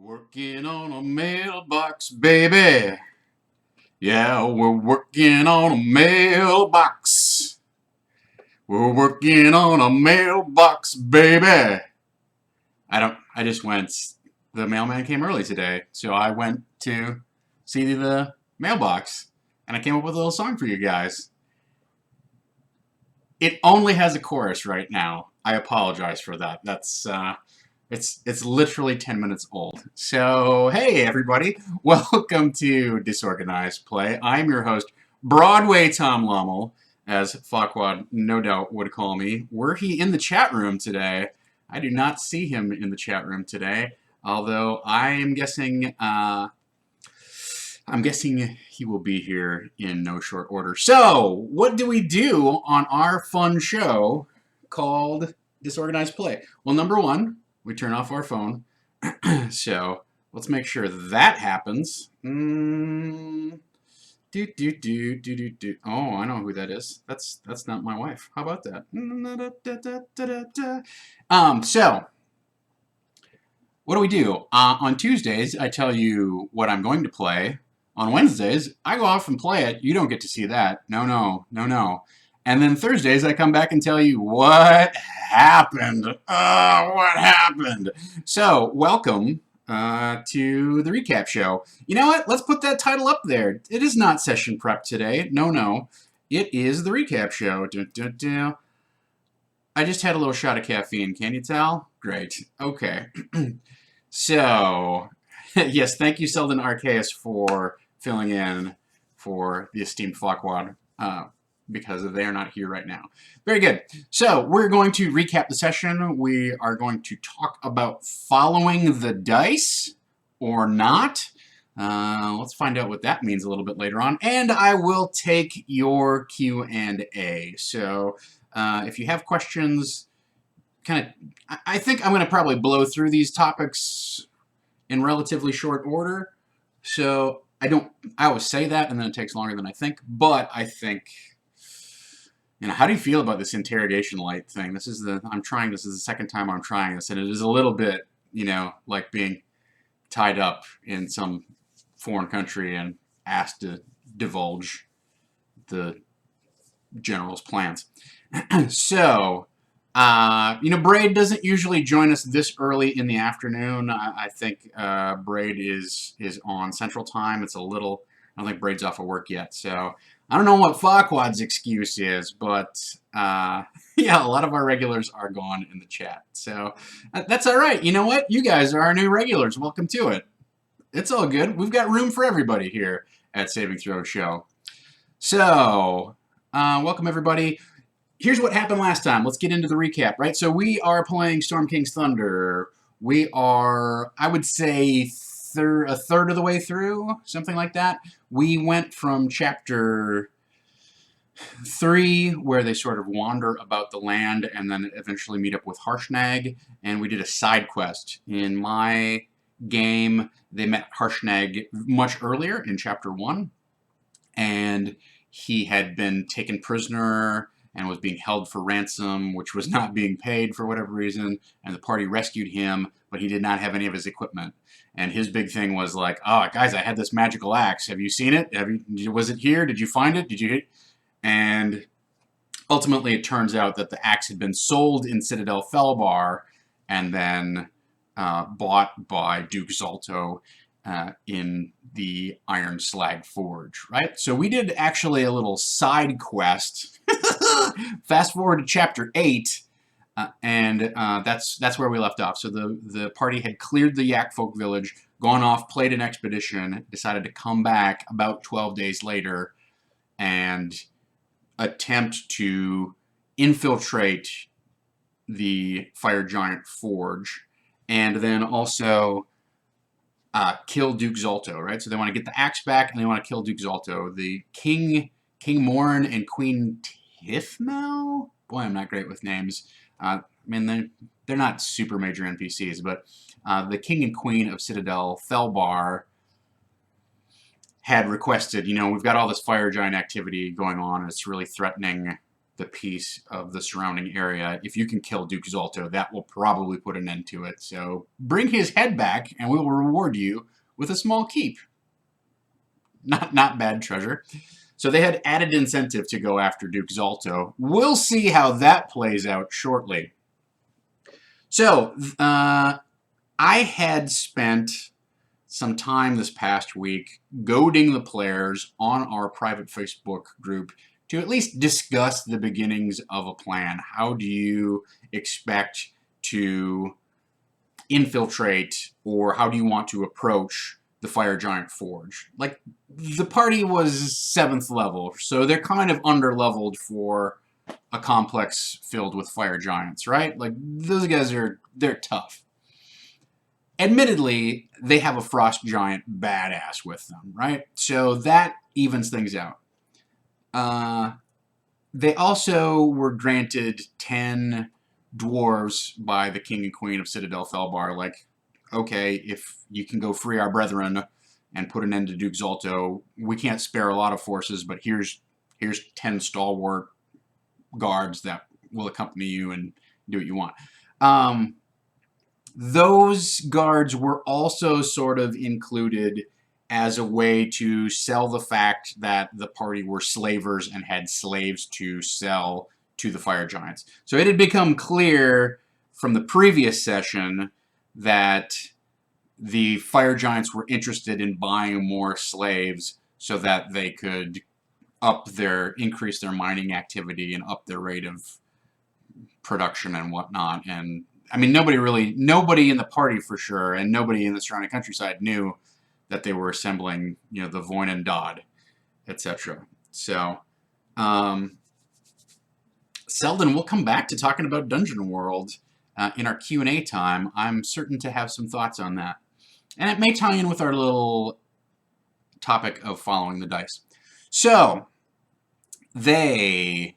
Working on a mailbox, baby. Yeah, we're working on a mailbox. We're working on a mailbox, baby. I just went, the mailman came early today, so I went to see the mailbox, and I came up with a little song for you guys. It only has a chorus right now. I apologize for that. It's literally 10 minutes old. So, hey everybody, welcome to Disorganized Play. I'm your host, Broadway Tom Lommel, as Farquaad no doubt would call me. Were he in the chat room today? I do not see him in the chat room today, although I'm guessing he will be here in no short order. So, what do we do on our fun show called Disorganized Play? Well, number one, we turn off our phone. So let's make sure that happens. Oh, I know who that is. That's not my wife. How about that? So what do we do? On Tuesdays, I tell you what I'm going to play. On Wednesdays, I go off and play it. You don't get to see that. No. And then Thursdays, I come back and tell you what happened. What happened? So, welcome to the recap show. You know what? Let's put that title up there. It is not session prep today. No. It is the recap show. I just had a little shot of caffeine. Can you tell? Great. Okay. So, yes, thank you, Selden Archaeus, for filling in for the esteemed Farquaad, because they are not here right now. Very good. So we're going to recap the session. We are going to talk about following the dice or not. Let's find out what that means a little bit later on. And I will take your Q&A. So if you have questions, I think I'm going to probably blow through these topics in relatively short order. So I always say that, and then it takes longer than I think. But I think, how do you feel about this interrogation light thing? This is the second time I'm trying this, and it is a little bit, like being tied up in some foreign country and asked to divulge the general's plans. So, Braid doesn't usually join us this early in the afternoon. I think Braid is on Central Time. I don't think Braid's off of work yet. So I don't know what Farquaad's excuse is, but yeah, a lot of our regulars are gone in the chat. So that's all right. You know what? You guys are our new regulars. Welcome to it. It's all good. We've got room for everybody here at Saving Throw Show. So welcome everybody. Here's what happened last time. Let's get into the recap, right? So we are playing Storm King's Thunder. We are, I would say, a third of the way through, something like that. We went from chapter 3, where they sort of wander about the land and then eventually meet up with Harshnag, and we did a side quest. In my game, they met Harshnag much earlier in chapter 1, and he had been taken prisoner and was being held for ransom, which was not being paid for whatever reason, and the party rescued him, but he did not have any of his equipment. And his big thing was like, oh, guys, I had this magical axe. Have you seen it? Was it here? Did you find it? Did you hit? And ultimately, it turns out that the axe had been sold in Citadel Felbar and then bought by Duke Zalto in the Iron Slag Forge, right? So we did actually a little side quest. Fast forward to chapter 8, and that's where we left off. So the party had cleared the Yak Folk village, gone off, played an expedition, decided to come back about 12 days later and attempt to infiltrate the Fire Giant Forge, and then also kill Duke Zalto, right? So they want to get the axe back, and they want to kill Duke Zalto. The King Morin and Queen Tifmel? Boy, I'm not great with names. I mean, they're not super major NPCs, but the King and Queen of Citadel Felbar had requested, we've got all this Fire Giant activity going on, and it's really threatening the peace of the surrounding area. If you can kill Duke Zolto, that will probably put an end to it. So bring his head back, and we will reward you with a small keep. Not bad treasure. So they had added incentive to go after Duke Zolto. We'll see how that plays out shortly. So I had spent some time this past week goading the players on our private Facebook group to at least discuss the beginnings of a plan. How do you expect to infiltrate, or how do you want to approach the Fire Giant Forge? Like, the party was 7th level, so they're kind of under-leveled for a complex filled with fire giants, right? Like, those guys they're tough. Admittedly, they have a frost giant badass with them, right? So that evens things out. They also were granted 10 dwarves by the king and queen of Citadel Felbar. Like, okay, if you can go free our brethren and put an end to Duke Zolto, we can't spare a lot of forces, but here's 10 stalwart guards that will accompany you and do what you want. Those guards were also sort of included as a way to sell the fact that the party were slavers and had slaves to sell to the fire giants. So it had become clear from the previous session that the fire giants were interested in buying more slaves so that they could increase their mining activity and up their rate of production and whatnot. And I mean, nobody in the party for sure, and nobody in the surrounding countryside knew that they were assembling, you know, the Voin and Dodd, etc. So, Selden, we'll come back to talking about Dungeon World in our Q&A time. I'm certain to have some thoughts on that. And it may tie in with our little topic of following the dice. So, they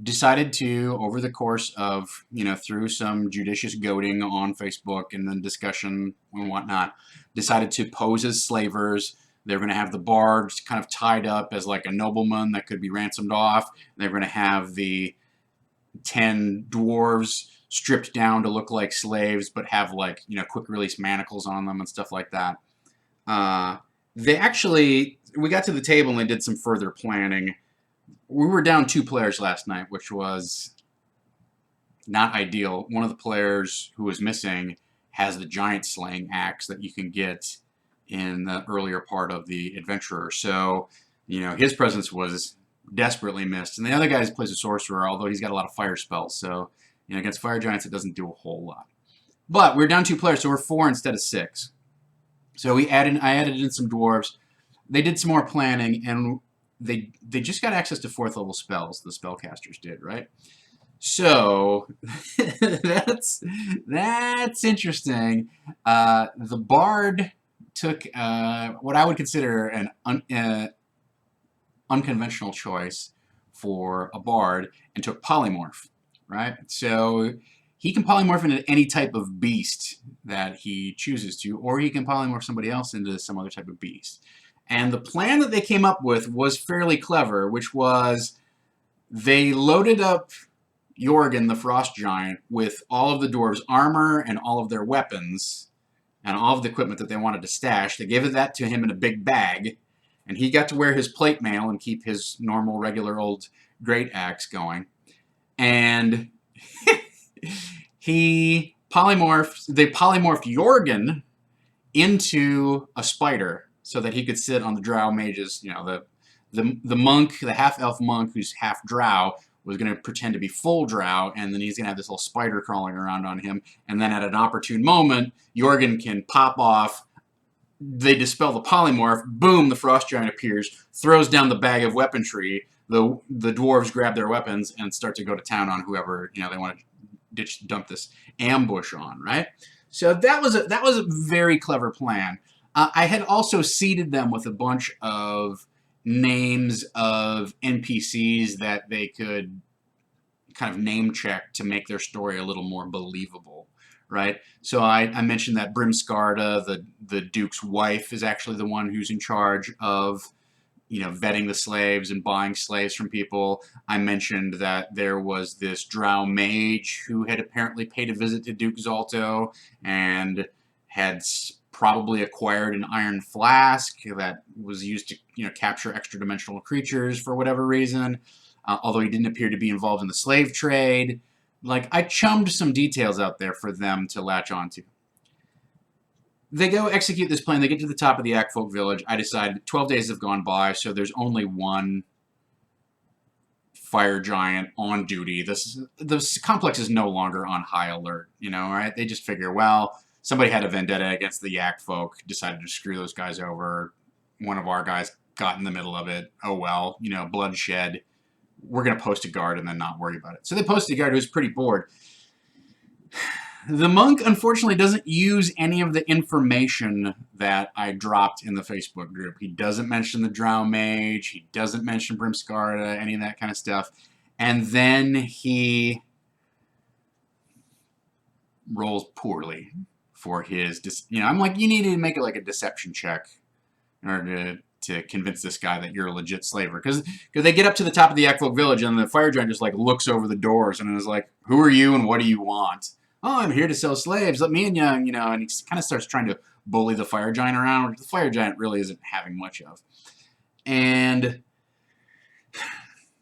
decided to, over the course of, you know, through some judicious goading on Facebook and then discussion and whatnot, decided to pose as slavers. They're going to have the bards kind of tied up as like a nobleman that could be ransomed off. They're going to have the 10 dwarves stripped down to look like slaves, but have, like, you know, quick release manacles on them and stuff like that. We got to the table and they did some further planning. We were down 2 players last night, which was not ideal. One of the players who was missing has the giant slaying axe that you can get in the earlier part of the Adventurer. So, you know, his presence was desperately missed. And the other guy plays a sorcerer, although he's got a lot of fire spells. So, you know, against fire giants, it doesn't do a whole lot. But we're down 2 players, so we're 4 instead of 6. So I added in some dwarves. They did some more planning, and they just got access to 4th level spells. The spellcasters did, right? So that's interesting. The bard took what I would consider an unconventional choice for a bard and took polymorph, right? So he can polymorph into any type of beast that he chooses to, or he can polymorph somebody else into some other type of beast. And the plan that they came up with was fairly clever, which was they loaded up Jorgen, the Frost Giant, with all of the dwarves' armor and all of their weapons and all of the equipment that they wanted to stash. They gave that to him in a big bag, and he got to wear his plate mail and keep his normal, regular old great axe going. And they polymorphed Jorgen into a spider so that he could sit on the drow mages. You know, the monk, the half-elf monk who's half drow, was going to pretend to be full drow, and then he's going to have this little spider crawling around on him, and then at an opportune moment, Jorgen can pop off, they dispel the polymorph, boom, the Frost Giant appears, throws down the bag of weaponry, the dwarves grab their weapons and start to go to town on whoever, you know, they want to dump this ambush on, right? So that was a very clever plan. I had also seeded them with a bunch of names of NPCs that they could kind of name check to make their story a little more believable, right? So I mentioned that Brimskarda, the Duke's wife, is actually the one who's in charge of, vetting the slaves and buying slaves from people. I mentioned that there was this drow mage who had apparently paid a visit to Duke Zalto and had probably acquired an iron flask that was used to capture extra-dimensional creatures for whatever reason, although he didn't appear to be involved in the slave trade. Like, I chummed some details out there for them to latch onto. They go execute this plan. They get to the top of the Akfolk village. I decide 12 days have gone by, so there's only one fire giant on duty. This complex is no longer on high alert, right? They just figure, well, somebody had a vendetta against the Yak folk, decided to screw those guys over. One of our guys got in the middle of it. Oh, well, bloodshed. We're going to post a guard and then not worry about it. So they posted a guard who was pretty bored. The monk, unfortunately, doesn't use any of the information that I dropped in the Facebook group. He doesn't mention the drow mage. He doesn't mention Brimskarda, any of that kind of stuff. And then he rolls poorly for his... I'm like, you need to make it like a deception check in order to convince this guy that you're a legit slaver. Because they get up to the top of the Akfolk village, and the fire giant just like looks over the doors and is like, who are you and what do you want? Oh, I'm here to sell slaves. Let me in, young, and he kind of starts trying to bully the fire giant around, which the fire giant really isn't having much of. And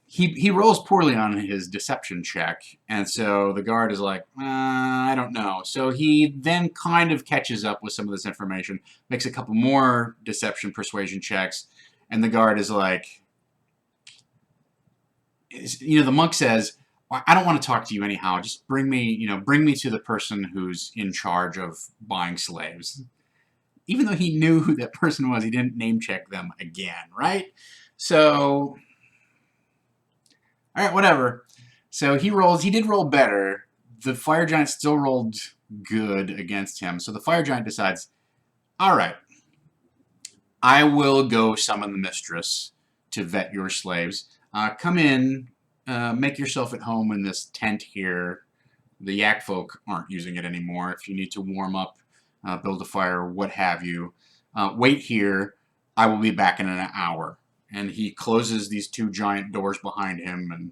he rolls poorly on his deception check, and so the guard is like, I don't know. So he then kind of catches up with some of this information, makes a couple more deception persuasion checks, and the guard is like, the monk says, I don't want to talk to you anyhow. Just bring me to the person who's in charge of buying slaves. Even though he knew who that person was, he didn't name check them again, right? So, all right, whatever. So he did roll better. The fire giant still rolled good against him. So the fire giant decides, all right, I will go summon the mistress to vet your slaves. Come in. Make yourself at home in this tent here. The Yak folk aren't using it anymore. If you need to warm up, build a fire, what have you, wait here. I will be back in an hour. And he closes these two giant doors behind him and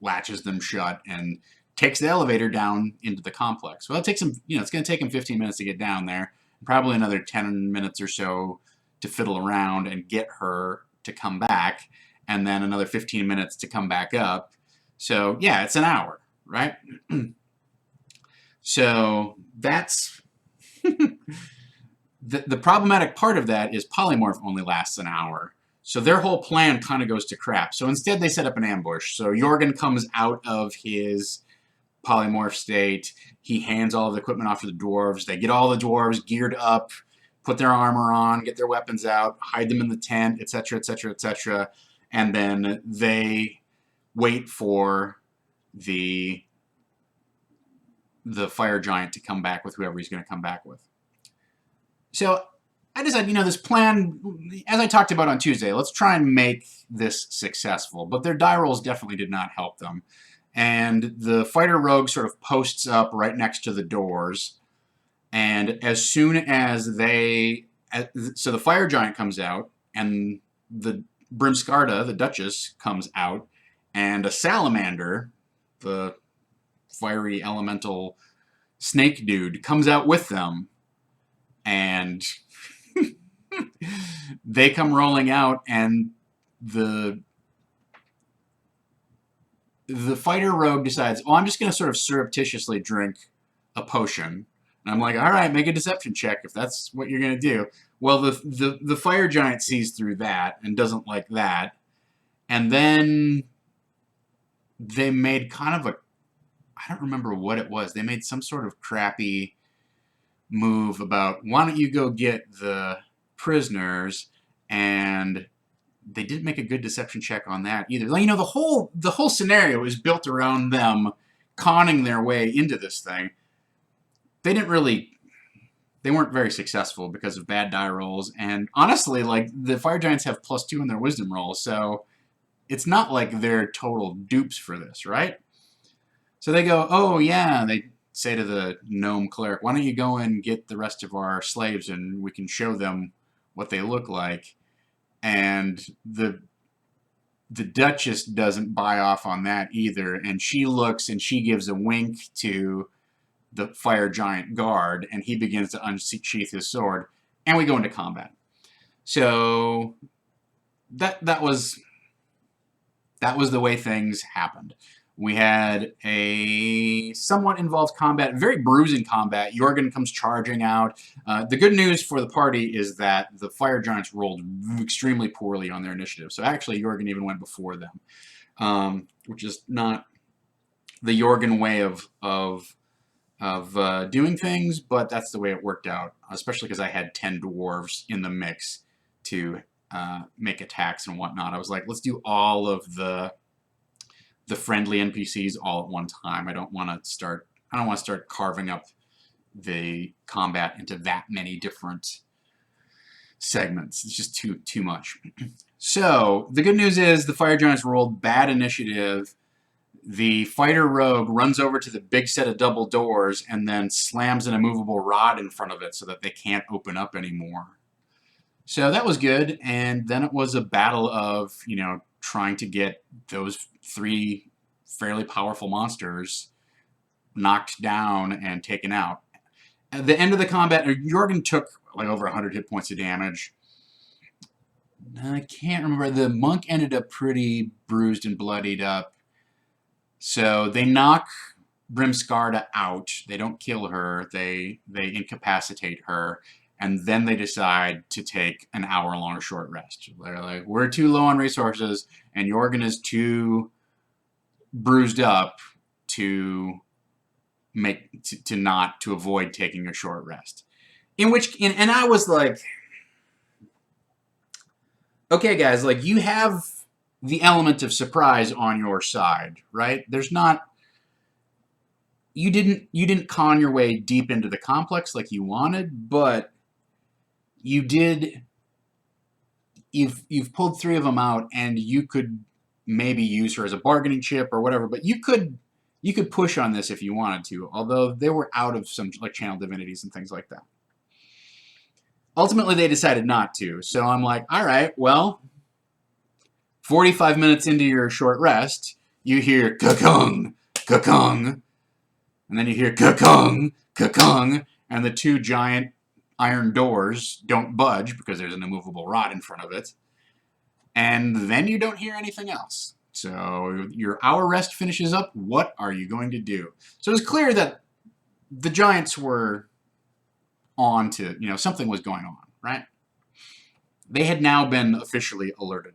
latches them shut and takes the elevator down into the complex. Well, it takes him, it's going to take him 15 minutes to get down there. Probably another 10 minutes or so to fiddle around and get her to come back. And then another 15 minutes to come back up. So, yeah, it's an hour, right? So, that's... the problematic part of that is polymorph only lasts an hour. So their whole plan kind of goes to crap. So instead they set up an ambush. So Jorgen comes out of his polymorph state. He hands all of the equipment off to the dwarves. They get all the dwarves geared up, put their armor on, get their weapons out, hide them in the tent, etc., etc., etc., and then they wait for the fire giant to come back with whoever he's going to come back with. So I decided, this plan, as I talked about on Tuesday, let's try and make this successful. But their die rolls definitely did not help them. And the fighter rogue sort of posts up right next to the doors. And as soon as so the fire giant comes out, and the Brimskarda, the Duchess, comes out, and a salamander, the fiery elemental snake dude, comes out with them, and they come rolling out, and the fighter rogue decides, I'm just going to sort of surreptitiously drink a potion. And I'm like, all right, make a deception check if that's what you're going to do. Well, the fire giant sees through that and doesn't like that. And then they made kind of I don't remember what it was. They made some sort of crappy move about, why don't you go get the prisoners? And they didn't make a good deception check on that either. Like, the whole scenario is built around them conning their way into this thing. They weren't very successful because of bad die rolls, and honestly, like, the fire giants have +2 in their wisdom rolls, so it's not like they're total dupes for this, right? So they go, oh yeah, they say to the gnome cleric, why don't you go and get the rest of our slaves and we can show them what they look like. and the Duchess doesn't buy off on that either, and she looks and she gives a wink to the fire giant guard, and he begins to unsheath his sword, and we go into combat. So that was the way things happened. We had a somewhat involved combat, very bruising combat. Jorgen comes charging out. The good news for the party is that the fire giants rolled extremely poorly on their initiative. So actually, Jorgen even went before them, which is not the Jorgen way of doing things, but that's the way it worked out, especially because I had 10 dwarves in the mix to make attacks and whatnot. I was like, let's do all of the friendly NPCs all at one time. I don't want to start carving up the combat into that many different segments. It's just too much. So the good news is the fire giants rolled bad initiative. The fighter rogue runs over to the big set of double doors and then slams an immovable rod in front of it so that they can't open up anymore. So that was good, and then it was a battle of, trying to get those 3 fairly powerful monsters knocked down and taken out. At the end of the combat, Jorgen took like over 100 hit points of damage. I can't remember. The monk ended up pretty bruised and bloodied up. So they knock Brimskarda out. They don't kill her. They incapacitate her. And then they decide to take an hour-long short rest. They're like, we're too low on resources, and Jorgen is too bruised up to avoid taking a short rest. And I was like, okay, guys, like, you have the element of surprise on your side, right? There's not. You didn't con your way deep into the complex like you wanted, but you did. You've pulled 3 of them out, and you could maybe use her as a bargaining chip or whatever. But you could push on this if you wanted to. Although they were out of some like channel divinities and things like that. Ultimately, they decided not to. So I'm like, all right, well, 45 minutes into your short rest, you hear ka-kung, ka-kung, and then you hear ka-kung, ka-kung, and the 2 giant iron doors don't budge because there's an immovable rod in front of it. And then you don't hear anything else. So your hour rest finishes up. What are you going to do? So it's clear that the giants were on to, something was going on, right? They had now been officially alerted.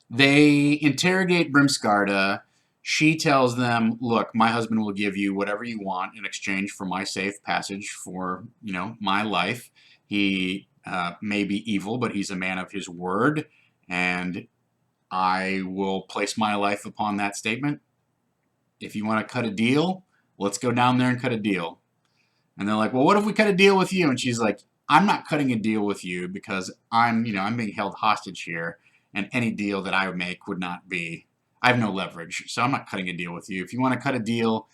They interrogate Brimskarda. She tells them, look, my husband will give you whatever you want in exchange for my safe passage for, my life. He may be evil, but he's a man of his word, and I will place my life upon that statement. If you want to cut a deal, let's go down there and cut a deal. And they're like, well, what if we cut a deal with you? And she's like, I'm not cutting a deal with you because I'm being held hostage here, and any deal that I would make would not be, I have no leverage, so I'm not cutting a deal with you. If you want to cut a deal,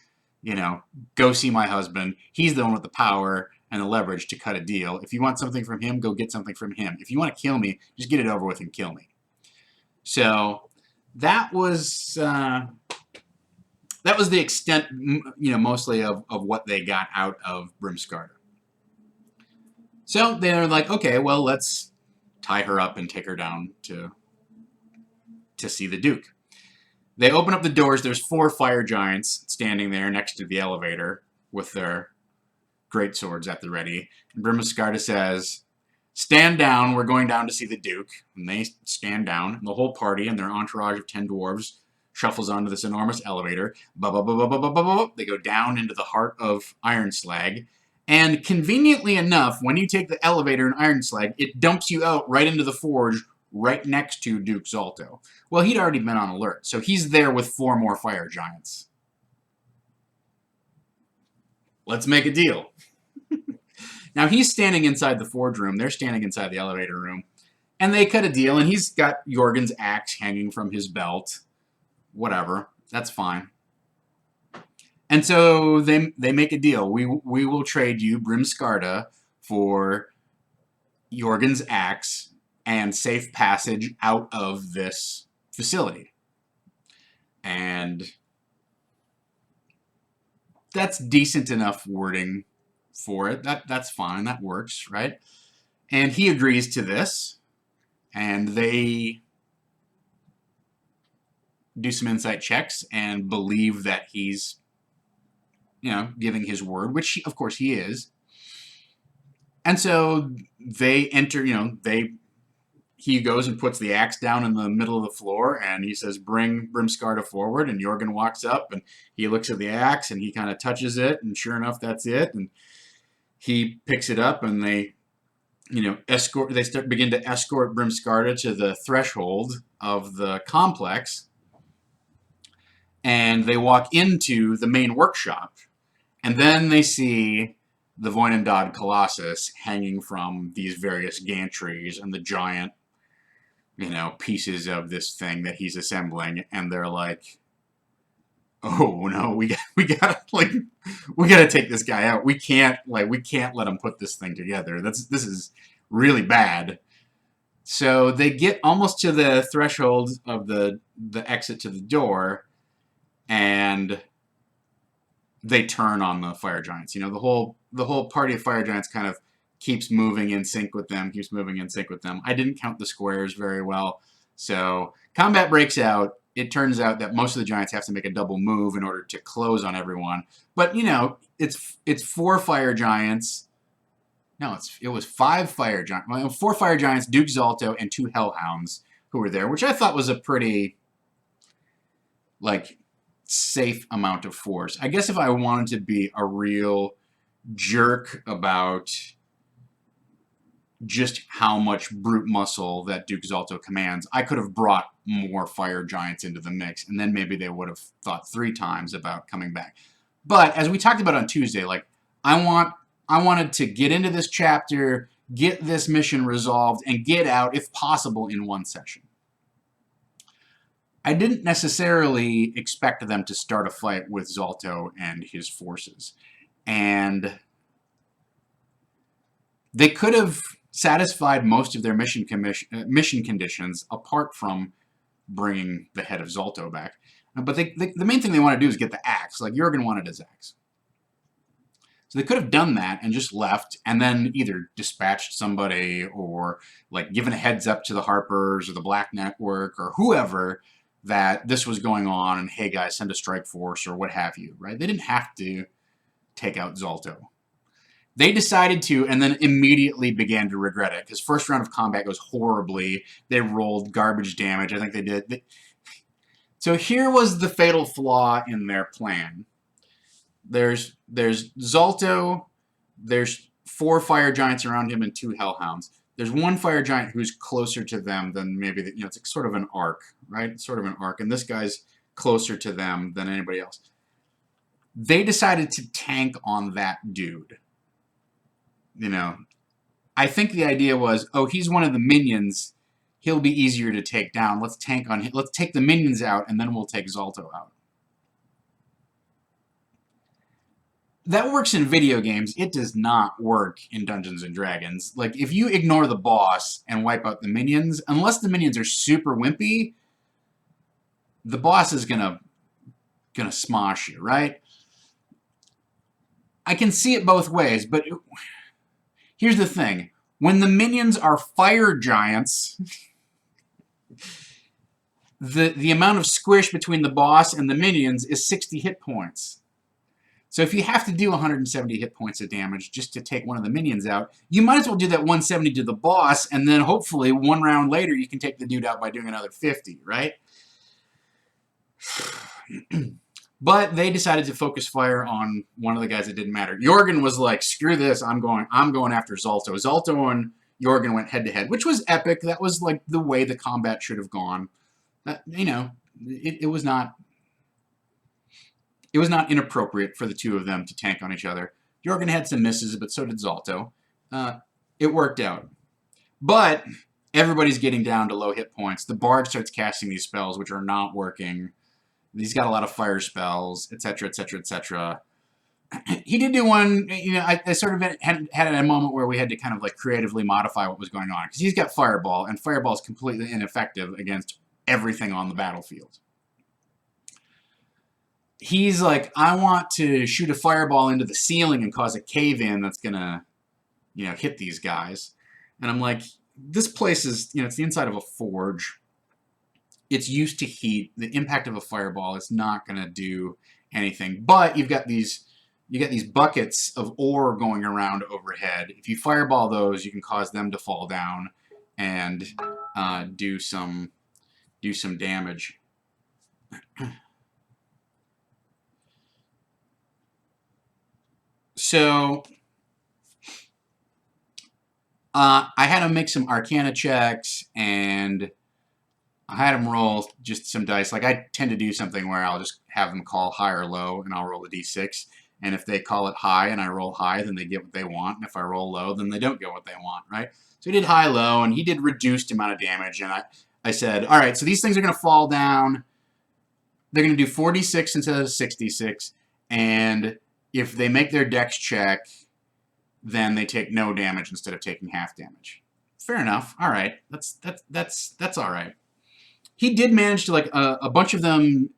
go see my husband. He's the one with the power and the leverage to cut a deal. If you want something from him, go get something from him. If you want to kill me, just get it over with and kill me. So that was the extent, mostly of what they got out of Brimskarda. So they're like, okay, well, let's tie her up and take her down to see the Duke. They open up the doors. There's 4 fire giants standing there next to the elevator with their great swords at the ready. And Brimskarda says, stand down, we're going down to see the Duke. And they stand down, and the whole party and their entourage of 10 dwarves shuffles onto this enormous elevator. They go down into the heart of Ironslag. And conveniently enough, when you take the elevator in Ironslag, it dumps you out right into the forge right next to Duke Zalto. Well, he'd already been on alert, so he's there with 4 more fire giants. Let's make a deal. Now, he's standing inside the forge room. They're standing inside the elevator room. And they cut a deal, and he's got Jorgen's axe hanging from his belt. Whatever. That's fine. And so they make a deal. We will trade you Brimskarda for Jorgen's axe and safe passage out of this facility. And that's decent enough wording for it. That's fine. That works, right? And he agrees to this, and they do some insight checks and believe that he's, giving his word, which of course he is. And so they enter, he goes and puts the axe down in the middle of the floor, and he says, "Bring Brimskarda forward." And Jorgen walks up, and he looks at the axe, and he kind of touches it, and sure enough, that's it. And he picks it up, and they, begin to escort Brimskarda to the threshold of the complex, and they walk into the main workshop, and then they see the Voinendad Colossus hanging from these various gantries and the giant, pieces of this thing that he's assembling, and they're like, "Oh no, we gotta take this guy out. We can't let him put this thing together. This is really bad." So they get almost to the threshold of the exit to the door, and they turn on the fire giants. The whole party of fire giants kind of keeps moving in sync with them, I didn't count the squares very well. So combat breaks out. It turns out that most of the giants have to make a double move in order to close on everyone. But, it's 4 fire giants. No, it was 5 fire giants. Well, 4 fire giants, Duke Zalto, and 2 hellhounds who were there, which I thought was a pretty, safe amount of force. I guess if I wanted to be a real jerk about just how much brute muscle that Duke Zalto commands, I could have brought more fire giants into the mix, and then maybe they would have thought 3 times about coming back. But as we talked about on Tuesday, I wanted to get into this chapter, get this mission resolved, and get out, if possible, in one session. I didn't necessarily expect them to start a fight with Zalto and his forces. And they could have satisfied most of their mission conditions apart from bringing the head of Zalto back. But the main thing they want to do is get the axe, like Jorgen wanted his axe. So they could have done that and just left, and then either dispatched somebody or given a heads up to the Harpers or the Black Network or whoever that this was going on, and hey guys, send a strike force or what have you, right? They didn't have to take out Zalto. They decided to, and then immediately began to regret it, because first round of combat goes horribly. They rolled garbage damage. I think they did. So here was the fatal flaw in their plan. There's Zalto, there's 4 fire giants around him and 2 hellhounds. There's 1 fire giant who's closer to them than maybe, it's sort of an arc, right? It's sort of an arc, and this guy's closer to them than anybody else. They decided to tank on that dude. I think the idea was, oh, he's one of the minions. He'll be easier to take down. Let's tank on him. Let's take the minions out, and then we'll take Zalto out. That works in video games. It does not work in Dungeons and Dragons. If you ignore the boss and wipe out the minions, unless the minions are super wimpy, the boss is gonna smosh you, right? I can see it both ways, but here's the thing. When the minions are fire giants, the amount of squish between the boss and the minions is 60 hit points. So if you have to do 170 hit points of damage just to take one of the minions out, you might as well do that 170 to the boss, and then hopefully 1 round later you can take the dude out by doing another 50, right? But they decided to focus fire on one of the guys that didn't matter. Jorgen was like, screw this, I'm going after Zalto. Zalto and Jorgen went head to head, which was epic. That was the way the combat should have gone. It was not inappropriate for the 2 of them to tank on each other. Jorgen had some misses, but so did Zalto. It worked out. But everybody's getting down to low hit points. The Bard starts casting these spells, which are not working. He's got a lot of fire spells, etc., etc., etc. he did do one, I sort of had a moment where we had to kind of like creatively modify what was going on. Because he's got Fireball, and Fireball is completely ineffective against everything on the battlefield. He's like, I want to shoot a Fireball into the ceiling and cause a cave-in that's going to, hit these guys. And I'm like, this place is, it's the inside of a forge. It's used to heat. The impact of a Fireball is not going to do anything. But you've got these buckets of ore going around overhead. If you Fireball those, you can cause them to fall down and do some damage. So I had him make some Arcana checks, and I had him roll just some dice. Like, I tend to do something where I'll just have them call high or low, and I'll roll a d6. And if they call it high and I roll high, then they get what they want. And if I roll low, then they don't get what they want, right? So he did high, low, and he did reduced amount of damage. And I said, all right, so these things are going to fall down. They're going to do 46 instead of 66. And if they make their dex check, then they take no damage instead of taking half damage. Fair enough. All right. That's all right. He did manage to, like, a bunch of them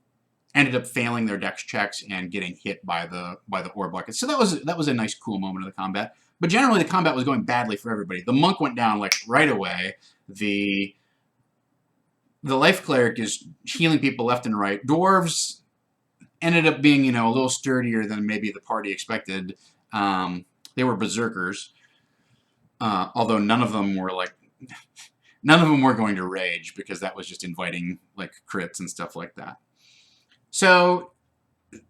ended up failing their dex checks and getting hit by the ore buckets. So that was a nice, cool moment of the combat. But generally, the combat was going badly for everybody. The monk went down like right away. The life cleric is healing people left and right. Dwarves ended up being, a little sturdier than maybe the party expected. They were berserkers, although none of them were going to rage, because that was just inviting like crits and stuff like that. So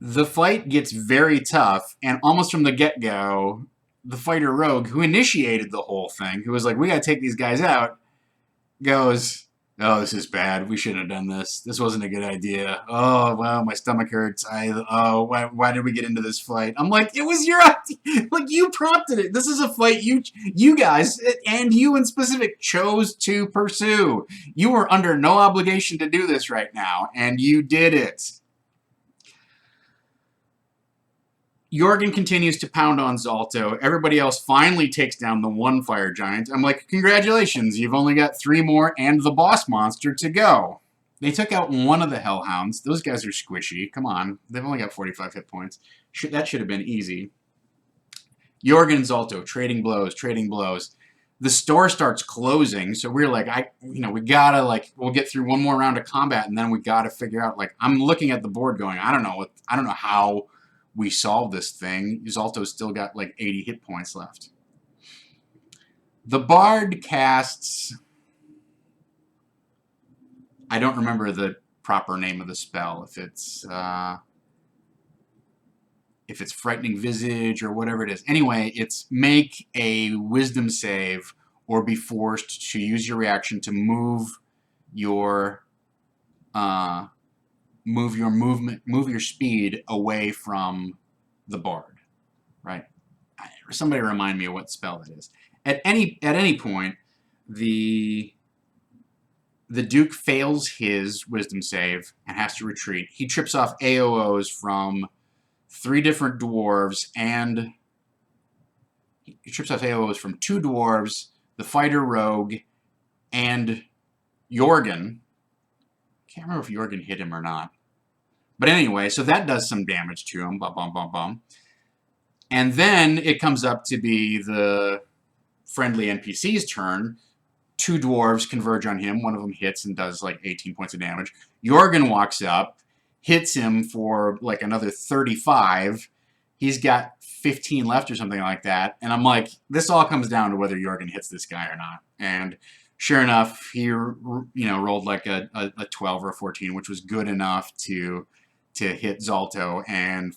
the fight gets very tough, and almost from the get-go, the fighter rogue, who initiated the whole thing, who was like, we gotta take these guys out, goes, oh, this is bad. We shouldn't have done this. This wasn't a good idea. Oh, well, my stomach hurts. Why did we get into this fight? I'm like, it was your idea. Like, you prompted it. This is a fight you guys, and you in specific, chose to pursue. You were under no obligation to do this right now, and you did it. Jorgen continues to pound on Zalto. Everybody else finally takes down the one fire giant. I'm like, congratulations, you've only got 3 more and the boss monster to go. They took out one of the hellhounds. Those guys are squishy. Come on. They've only got 45 hit points. That should have been easy. Jorgen and Zalto, trading blows, trading blows. The store starts closing, so we're like, we gotta, we'll get through one more round of combat, and then we gotta figure out, I'm looking at the board going, I don't know how we solved this thing. Zalto's still got 80 hit points left. The bard casts, I don't remember the proper name of the spell, if it's Frightening Visage or whatever it is. Anyway, it's make a wisdom save or be forced to use your reaction to move your speed away from the bard, right? Somebody remind me of what spell that is. At any point, the Duke fails his wisdom save and has to retreat. He trips off AOs from 3 different dwarves, and he trips off AOs from 2 dwarves, the fighter rogue, and Jorgen. Can't remember if Jorgen hit him or not. But anyway, so that does some damage to him. Bum, bum, bum, bum. And then it comes up to be the friendly NPC's turn. 2 dwarves converge on him. One of them hits and does 18 points of damage. Jorgen walks up, hits him for another 35. He's got 15 left or something like that. And I'm like, this all comes down to whether Jorgen hits this guy or not. And sure enough, he rolled a 12 or a 14, which was good enough to hit Zalto, and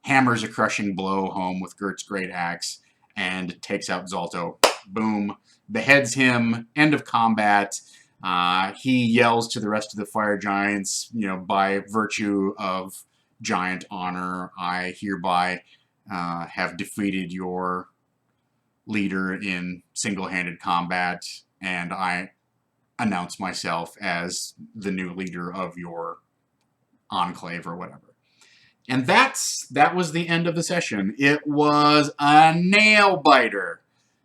hammers a crushing blow home with Gert's great axe and takes out Zalto. Boom. Beheads him. End of combat. He yells to the rest of the fire giants, by virtue of giant honor, I hereby have defeated your leader in single-handed combat, and I announce myself as the new leader of your enclave or whatever. And that was the end of the session. It was a nail biter.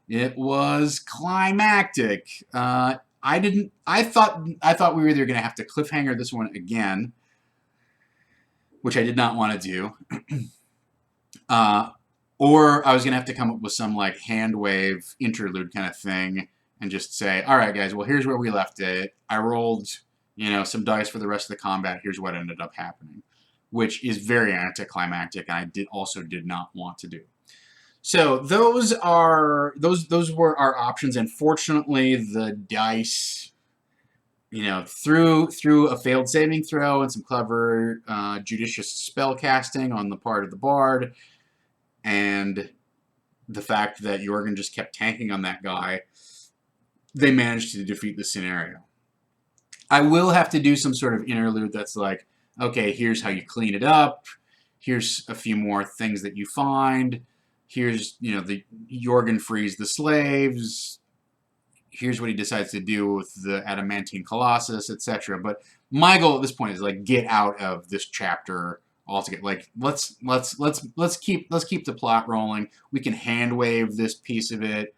It was climactic. I thought we were either going to have to cliffhanger this one again, which I did not want to do, or I was going to have to come up with some like hand wave interlude kind of thing and just say, all right, guys, well, here's where we left it. I rolled, some dice for the rest of the combat. Here's what ended up happening, which is very anticlimactic, and I also did not want to do. So those were our options. Unfortunately, the dice, through a failed saving throw and some clever, judicious spell casting on the part of the bard, and the fact that Jorgen just kept tanking on that guy, they managed to defeat the scenario. I will have to do some sort of interlude that's like, okay, here's how you clean it up. Here's a few more things that you find. Here's, the Jorgen frees the slaves. Here's what he decides to do with the adamantine colossus, etc. But my goal at this point is like get out of this chapter altogether. Like let's keep the plot rolling. We can hand wave this piece of it.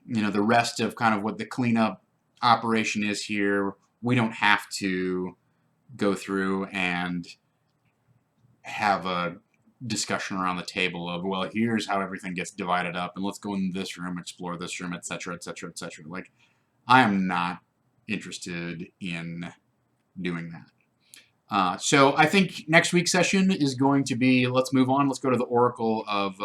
The rest of kind of what the cleanup operation is here. We don't have to go through and have a discussion around the table of, well, here's how everything gets divided up, and let's go in this room, explore this room, etc., etc., etc. Like, I am not interested in doing that. So I think next week's session is going to be, let's move on. Let's go to the Oracle of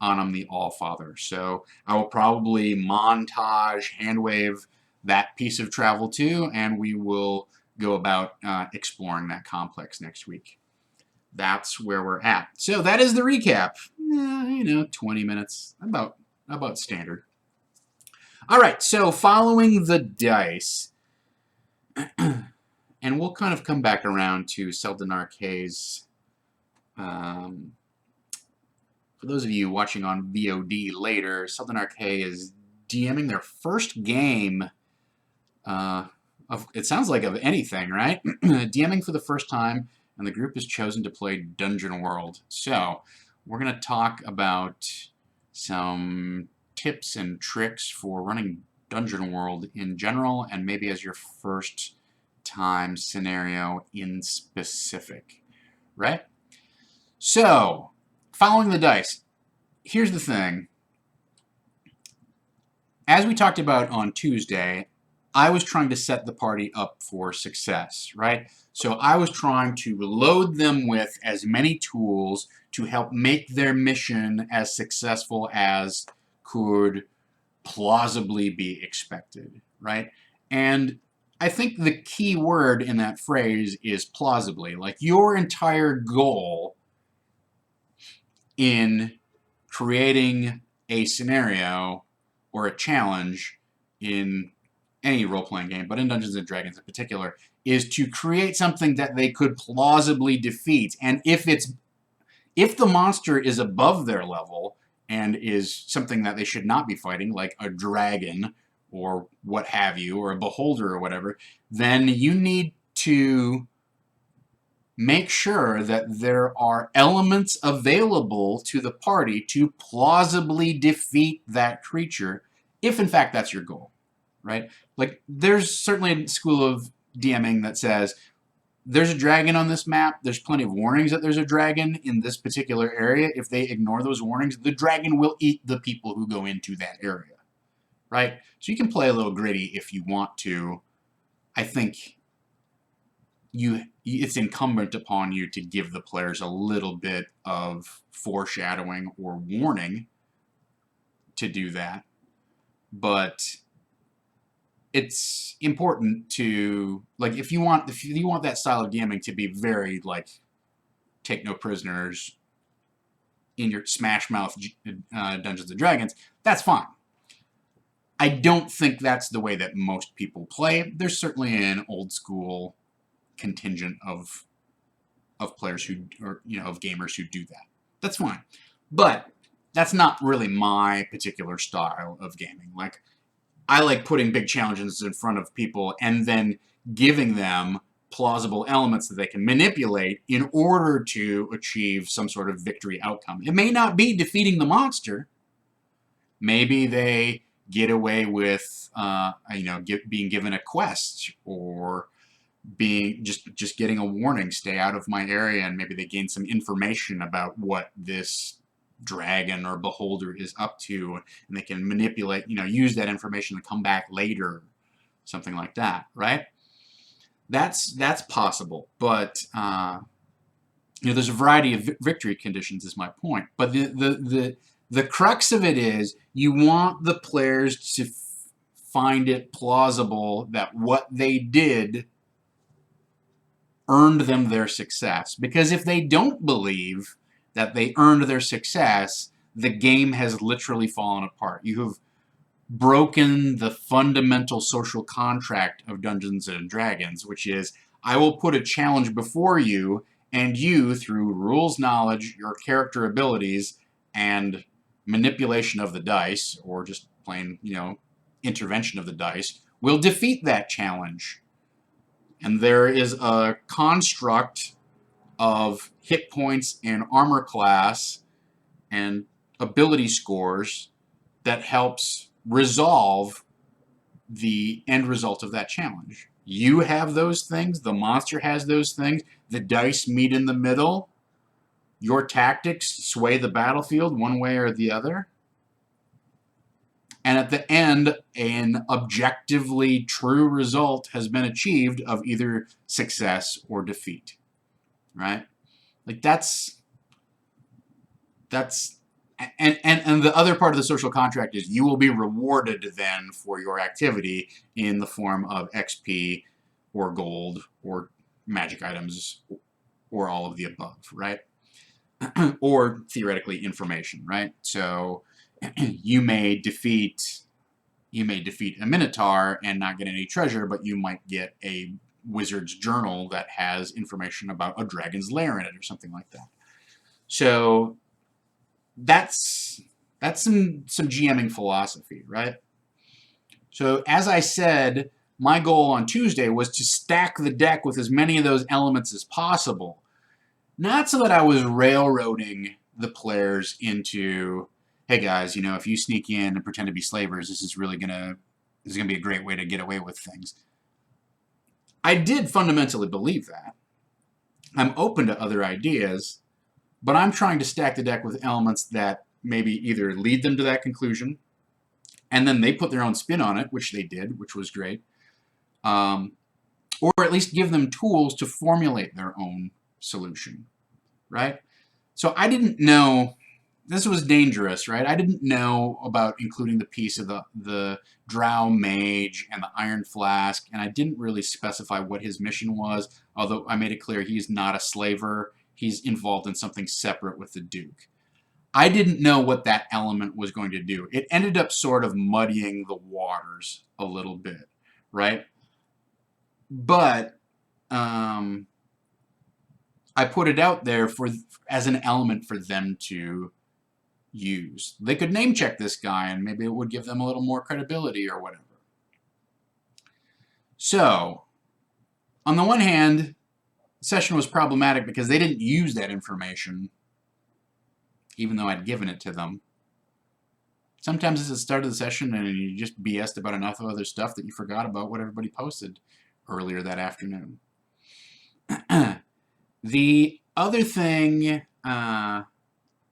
Anam the Allfather. So I will probably montage, handwave that piece of travel too, and we will go about exploring that complex next week. That's where we're at. So that is the recap. 20 minutes, about standard. All right, so following the dice, and we'll kind of come back around to Selden Arcae's. For those of you watching on VOD later, Selden Arcae is DMing their first game it sounds like of anything, right? DMing for the first time, and the group has chosen to play Dungeon World. So we're going to talk about some tips and tricks for running Dungeon World in general, and maybe as your first time scenario in specific, right? So, following the dice, here's the thing. As we talked about on Tuesday, I was trying to set the party up for success, right? So I was trying to load them with as many tools to help make their mission as successful as could plausibly be expected, right? And I think the key word in that phrase is plausibly. Like, your entire goal in creating a scenario or a challenge in any role-playing game, but in Dungeons & Dragons in particular, is to create something that they could plausibly defeat. And if the monster is above their level and is something that they should not be fighting, like a dragon or what have you, or a beholder or whatever, then you need to make sure that there are elements available to the party to plausibly defeat that creature, if in fact that's your goal, right? Like, there's certainly a school of DMing that says, there's a dragon on this map, there's plenty of warnings that there's a dragon in this particular area. If they ignore those warnings, the dragon will eat the people who go into that area, right? So you can play a little gritty if you want to. I think it's incumbent upon you to give the players a little bit of foreshadowing or warning to do that. But it's important to, like, if you want that style of DMing to be very, like, take no prisoners in your smash mouth Dungeons & Dragons, that's fine. I don't think that's the way that most people play. There's certainly an old school contingent of players who, or of gamers who do that. That's fine. But that's not really my particular style of gaming. Like, I like putting big challenges in front of people and then giving them plausible elements that they can manipulate in order to achieve some sort of victory outcome. It may not be defeating the monster. Maybe they get away with, being given a quest, or being just getting a warning, stay out of my area, and maybe they gain some information about what this dragon or beholder is up to, and they can manipulate, use that information to come back later, something like that, right? That's possible, but there's a variety of victory conditions, is my point. But the crux of it is you want the players to find it plausible that what they did earned them their success. Because if they don't believe that they earned their success, the game has literally fallen apart. You have broken the fundamental social contract of Dungeons and Dragons, which is, I will put a challenge before you, and you, through rules knowledge, your character abilities, and manipulation of the dice, or just plain, intervention of the dice, will defeat that challenge. And there is a construct of hit points and armor class and ability scores that helps resolve the end result of that challenge. You have those things, the monster has those things, the dice meet in the middle, your tactics sway the battlefield one way or the other, and at the end, an objectively true result has been achieved of either success or defeat, right? Like that's and the other part of the social contract is you will be rewarded then for your activity in the form of XP or gold or magic items or all of the above, right? Or theoretically information, right? So you may defeat a Minotaur and not get any treasure, but you might get a wizard's journal that has information about a dragon's lair in it or something like that. So that's some GMing philosophy, right? So as I said, my goal on Tuesday was to stack the deck with as many of those elements as possible. Not so that I was railroading the players into, hey guys, if you sneak in and pretend to be slavers, this is gonna be a great way to get away with things. I did fundamentally believe that. I'm open to other ideas, but I'm trying to stack the deck with elements that maybe either lead them to that conclusion, and then they put their own spin on it, which they did, which was great, or at least give them tools to formulate their own solution, right? So I didn't know, this was dangerous, right? I didn't know about including the piece of the Drow Mage and the Iron Flask, and I didn't really specify what his mission was, although I made it clear he's not a slaver. He's involved in something separate with the Duke. I didn't know what that element was going to do. It ended up sort of muddying the waters a little bit, right? But I put it out there as an element for them to use. They could name check this guy and maybe it would give them a little more credibility or whatever. So, on the one hand, the session was problematic because they didn't use that information, even though I'd given it to them. Sometimes it's the start of the session and you just BS'd about enough of other stuff that you forgot about what everybody posted earlier that afternoon. The other thing that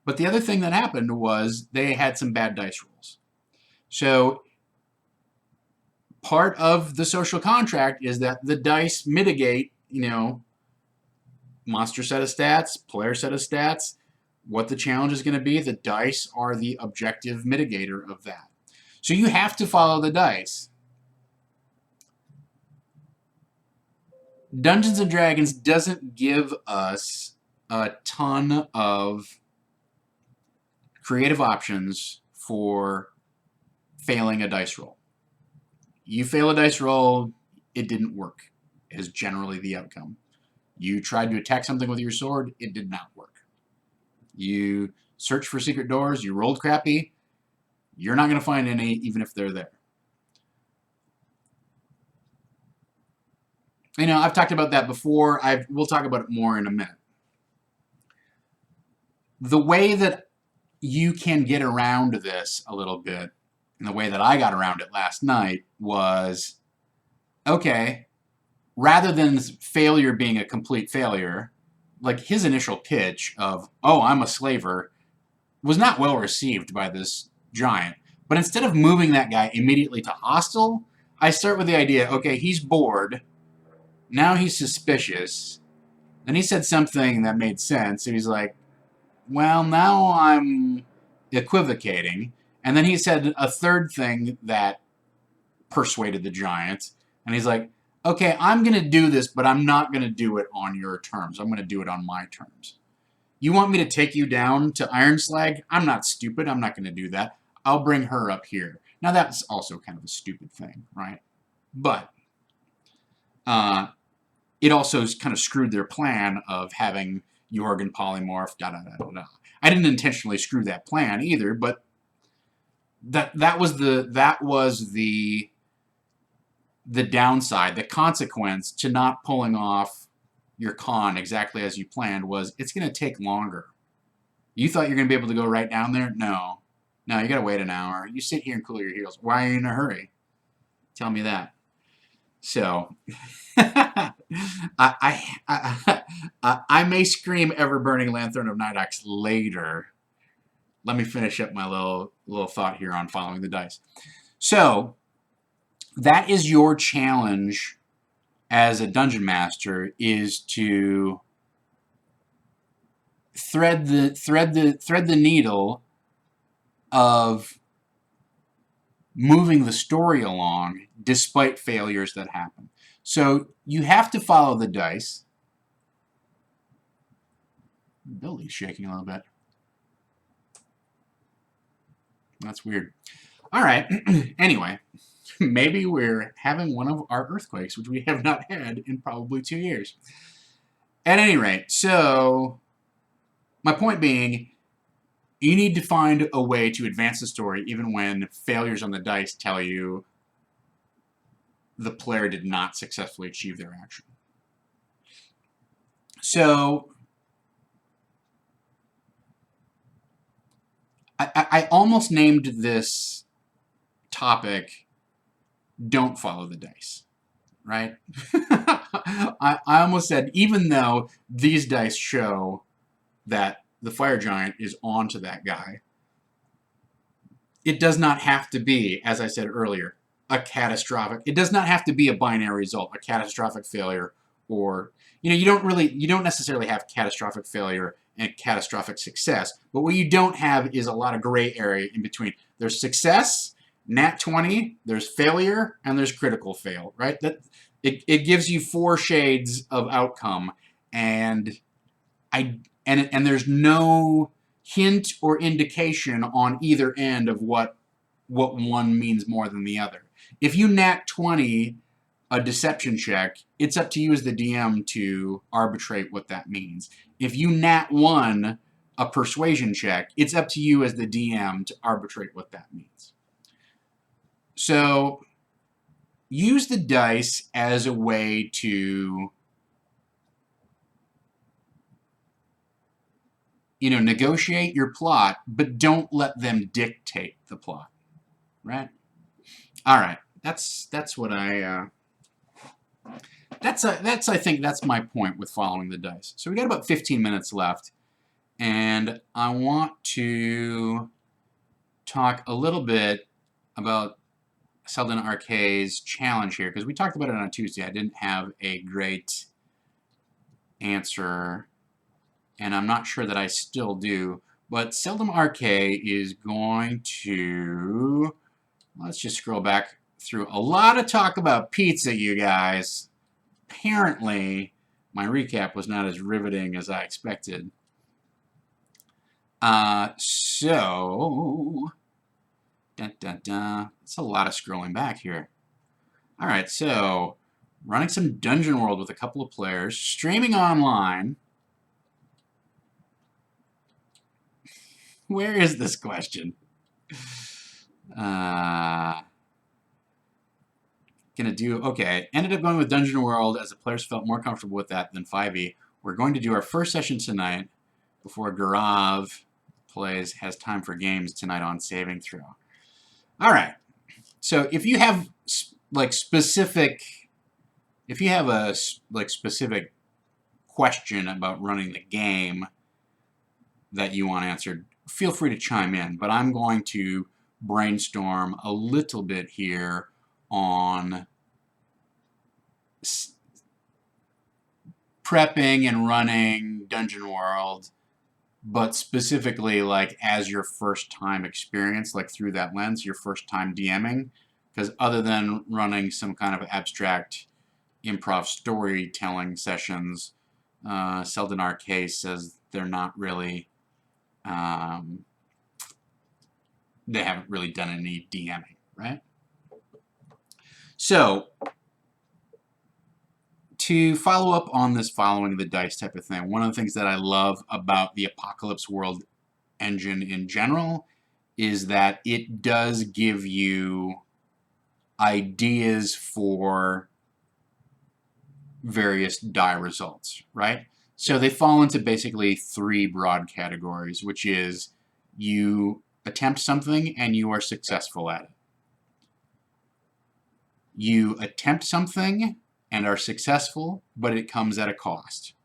happened was they had some bad dice rolls. So part of the social contract is that the dice mitigate, monster set of stats, player set of stats, what the challenge is going to be. The dice are the objective mitigator of that. So you have to follow the dice. Dungeons & Dragons doesn't give us a ton of creative options for failing a dice roll. You fail a dice roll, it didn't work, is generally the outcome. You tried to attack something with your sword, it did not work. You searched for secret doors, you rolled crappy, you're not going to find any even if they're there. You know, I've talked about that before. We'll talk about it more in a minute. The way that you can get around this a little bit, and the way that I got around it last night was, okay, rather than failure being a complete failure, like his initial pitch of, oh, I'm a slaver, was not well received by this giant. But instead of moving that guy immediately to hostile, I start with the idea, okay, he's bored. Now he's suspicious. Then he said something that made sense. And he's like, well, now I'm equivocating. And then he said a third thing that persuaded the giant. And he's like, okay, I'm going to do this, but I'm not going to do it on your terms. I'm going to do it on my terms. You want me to take you down to Iron Slag? I'm not stupid. I'm not going to do that. I'll bring her up here. Now, that's also kind of a stupid thing, right? But it also kind of screwed their plan of having Jorgen polymorph, da-da-da-da-da. I didn't intentionally screw that plan either, but that was the downside, the consequence to not pulling off your con exactly as you planned was it's going to take longer. You thought you're going to be able to go right down there? No. No, you got to wait an hour. You sit here and cool your heels. Why are you in a hurry? Tell me that. So, I may scream Ever-Burning Lanthorn of Nidox later. Let me finish up my little thought here on following the dice. So, that is your challenge as a dungeon master, is to thread the needle of moving the story along despite failures that happen. So you have to follow the dice. The building's shaking a little bit. That's weird. All right. Anyway, maybe we're having one of our earthquakes, which we have not had in probably 2 years. At any rate, so my point being, you need to find a way to advance the story even when failures on the dice tell you the player did not successfully achieve their action. So I almost named this topic "Don't Follow the Dice," right? I almost said, even though these dice show that the fire giant is onto that guy, it does not have to be, as I said earlier, a catastrophic. It does not have to be a binary result, a catastrophic failure, or you don't necessarily have catastrophic failure and catastrophic success. But what you don't have is a lot of gray area in between. There's success, nat 20, there's failure, and there's critical fail, right? It gives you 4 shades of outcome, and there's no hint or indication on either end of what one means more than the other. If you nat 20 a deception check, it's up to you as the DM to arbitrate what that means. If you nat 1 a persuasion check, it's up to you as the DM to arbitrate what that means. So use the dice as a way to negotiate your plot, but don't let them dictate the plot, right? All right, that's what I I think that's my point with following the dice. So we got about 15 minutes left, and I want to talk a little bit about Seldon Arcae's challenge here, because we talked about it on Tuesday. I didn't have a great answer, and I'm not sure that I still do. But Seldom Arcae is going to, let's just scroll back through a lot of talk about pizza, you guys. Apparently, my recap was not as riveting as I expected. So, it's a lot of scrolling back here. All right, so running some Dungeon World with a couple of players, streaming online. Where is this question? Gonna do, okay, ended up going with Dungeon World as the players felt more comfortable with that than 5e. We're going to do our first session tonight before Garav has time for games tonight on saving throw. All right. So if you have like specific question about running the game that you want answered, feel free to chime in, but I'm going to brainstorm a little bit here on prepping and running Dungeon World, but specifically like as your first time experience, like through that lens, your first time DMing, because other than running some kind of abstract improv storytelling sessions, Selden RK says they're not really, they haven't really done any DMing, right? So, to follow up on this following the dice type of thing, one of the things that I love about the Apocalypse World engine in general is that it does give you ideas for various die results, right? So they fall into basically 3 broad categories, which is you attempt something and you are successful at it. You attempt something and are successful, but it comes at a cost.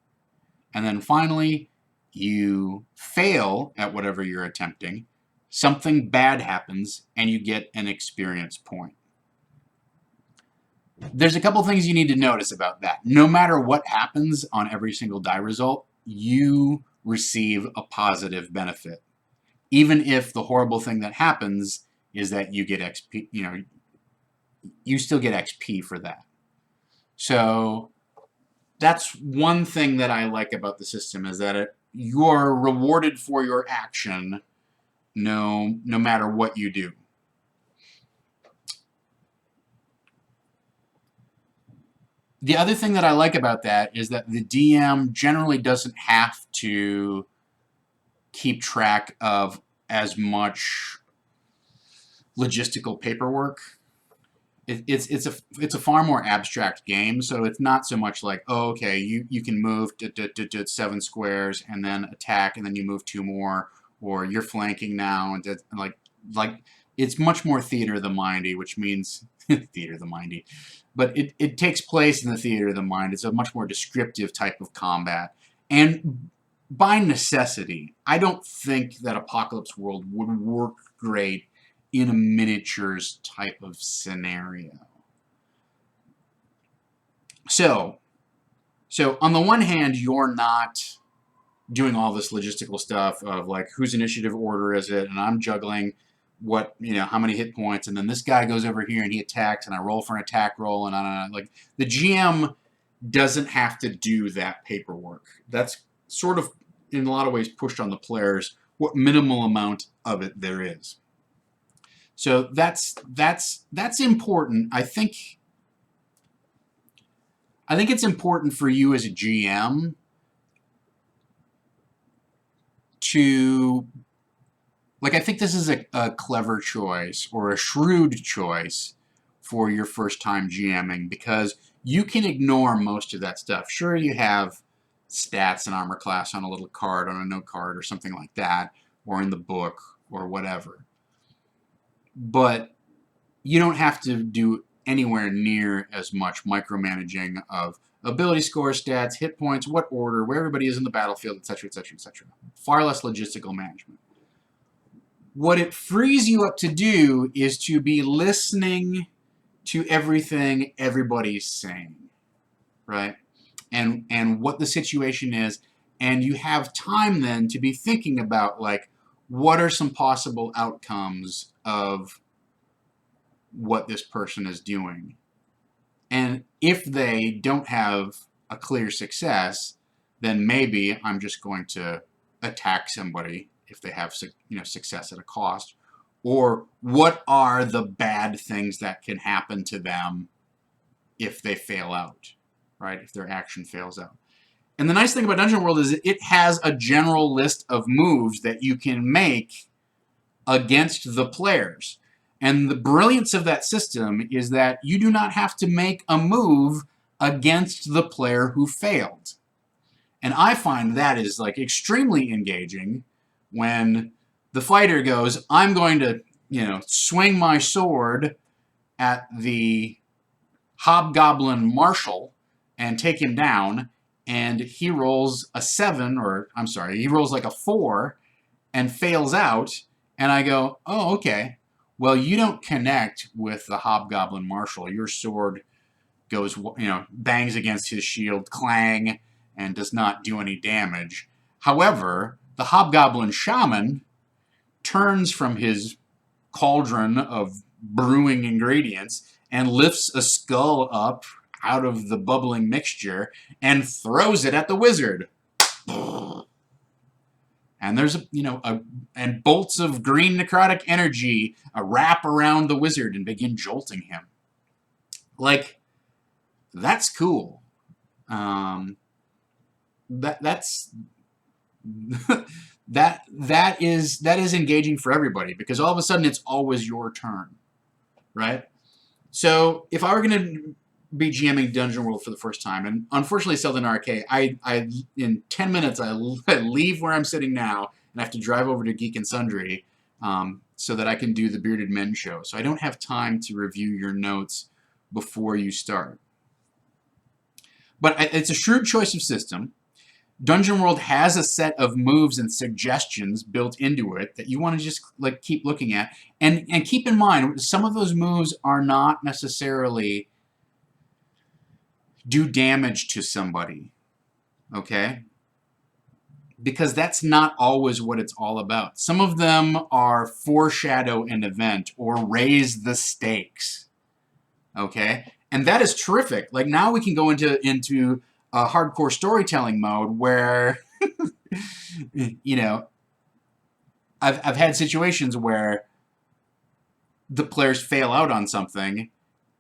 And then finally, you fail at whatever you're attempting, something bad happens, and you get an experience point. There's a couple things you need to notice about that. No matter what happens on every single die result, you receive a positive benefit. Even if the horrible thing that happens is that you get XP, you still get XP for that. So that's one thing that I like about the system, is that you're rewarded for your action no matter what you do. The other thing that I like about that is that the DM generally doesn't have to keep track of as much logistical paperwork. It's a far more abstract game, so it's not so much like, oh, okay, you can move 7 squares and then attack, and then you move 2 more, or you're flanking now, and like it's much more theater of the mindy, which means theater of the mindy, but it takes place in the theater of the mind. It's a much more descriptive type of combat, and by necessity, I don't think that Apocalypse World would work great in a miniatures type of scenario. So on the one hand, you're not doing all this logistical stuff of like, whose initiative order is it, and I'm juggling what, how many hit points, and then this guy goes over here and he attacks, and I roll for an attack roll, and like the GM doesn't have to do that paperwork. That's sort of in a lot of ways pushed on the players, what minimal amount of it there is. So that's important. I think it's important for you as a GM to, like, I think this is a clever choice or a shrewd choice for your first time GMing, because you can ignore most of that stuff. Sure, you have stats and armor class on a little card, on a note card or something like that, or in the book or whatever. But you don't have to do anywhere near as much micromanaging of ability score, stats, hit points, what order, where everybody is in the battlefield, etc., etc., etc. Far less logistical management. What it frees you up to do is to be listening to everything everybody's saying, right? And what the situation is, and you have time then to be thinking about, like, what are some possible outcomes of what this person is doing. And if they don't have a clear success, then maybe I'm just going to attack somebody if they have success at a cost. Or what are the bad things that can happen to them if they fail out, right? If their action fails out. And the nice thing about Dungeon World is it has a general list of moves that you can make against the players. And the brilliance of that system is that you do not have to make a move against the player who failed. And I find that is like extremely engaging when the fighter goes, I'm going to, swing my sword at the hobgoblin marshal and take him down, and he rolls a 7, or I'm sorry, he rolls like a 4 and fails out, and I go, oh, okay. Well, you don't connect with the hobgoblin marshal. Your sword goes, bangs against his shield, clang, and does not do any damage. However, the hobgoblin shaman turns from his cauldron of brewing ingredients and lifts a skull up out of the bubbling mixture and throws it at the wizard. And there's and bolts of green necrotic energy wrap around the wizard and begin jolting him. Like, that's cool. That's that is engaging for everybody, because all of a sudden it's always your turn, right? So if I were going to be GMing Dungeon World for the first time, and unfortunately Seldon RK, I in 10 minutes I leave where I'm sitting now and I have to drive over to Geek and Sundry so that I can do the Bearded Men show. So I don't have time to review your notes before you start. But it's a shrewd choice of system. Dungeon World has a set of moves and suggestions built into it that you want to just keep looking at. And keep in mind, some of those moves are not necessarily do damage to somebody, okay? Because that's not always what it's all about. Some of them are foreshadow an event or raise the stakes, okay? And that is terrific. Like, now we can go into a hardcore storytelling mode where, I've had situations where the players fail out on something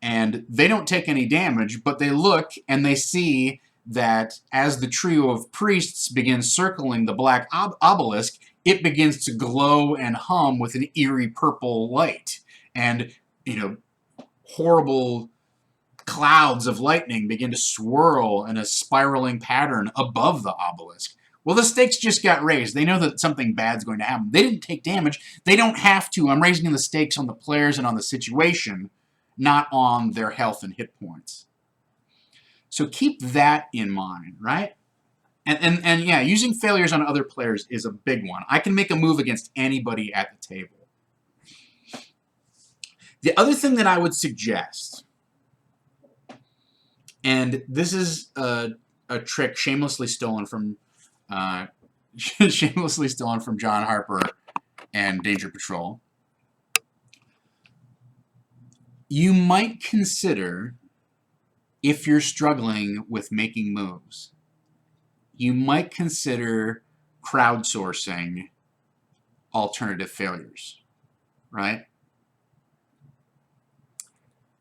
and they don't take any damage, but they look and they see that as the trio of priests begins circling the black obelisk, it begins to glow and hum with an eerie purple light. And, horrible clouds of lightning begin to swirl in a spiraling pattern above the obelisk. Well, the stakes just got raised. They know that something bad's going to happen. They didn't take damage. They don't have to. I'm raising the stakes on the players and on the situation, not on their health and hit points. So keep that in mind, right? And yeah, using failures on other players is a big one. I can make a move against anybody at the table. The other thing that I would suggest, and this is a trick shamelessly stolen from John Harper and Danger Patrol. You might consider, if you're struggling with making moves, you might consider crowdsourcing alternative failures, right?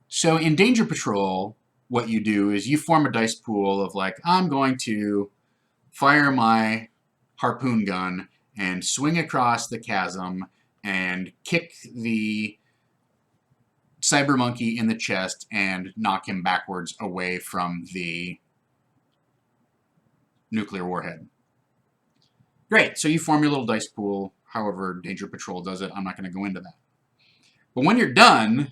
So in Danger Patrol, what you do is you form a dice pool of I'm going to fire my harpoon gun and swing across the chasm and kick the cyber monkey in the chest and knock him backwards away from the nuclear warhead. Great, so you form your little dice pool, however Danger Patrol does it. I'm not going to go into that. But when you're done,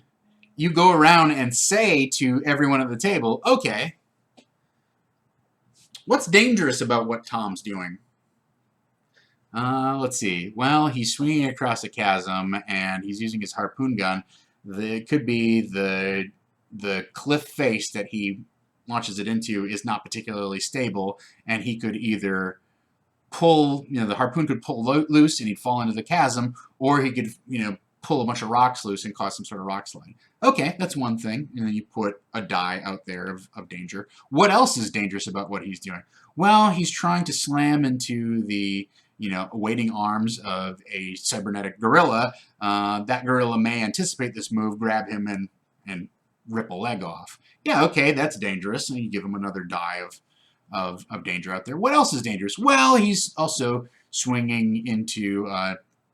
you go around and say to everyone at the table, okay, what's dangerous about what Tom's doing? Let's see. Well, he's swinging across a chasm and he's using his harpoon gun. It could be the cliff face that he launches it into is not particularly stable, and he could either pull, the harpoon could pull loose and he'd fall into the chasm, or he could, pull a bunch of rocks loose and cause some sort of rock slide. Okay, that's one thing. And then you put a die out there of danger. What else is dangerous about what he's doing? Well, he's trying to slam into the awaiting arms of a cybernetic gorilla. That gorilla may anticipate this move, grab him, and rip a leg off. Yeah, okay, that's dangerous. And you give him another die of danger out there. What else is dangerous? Well, he's also swinging into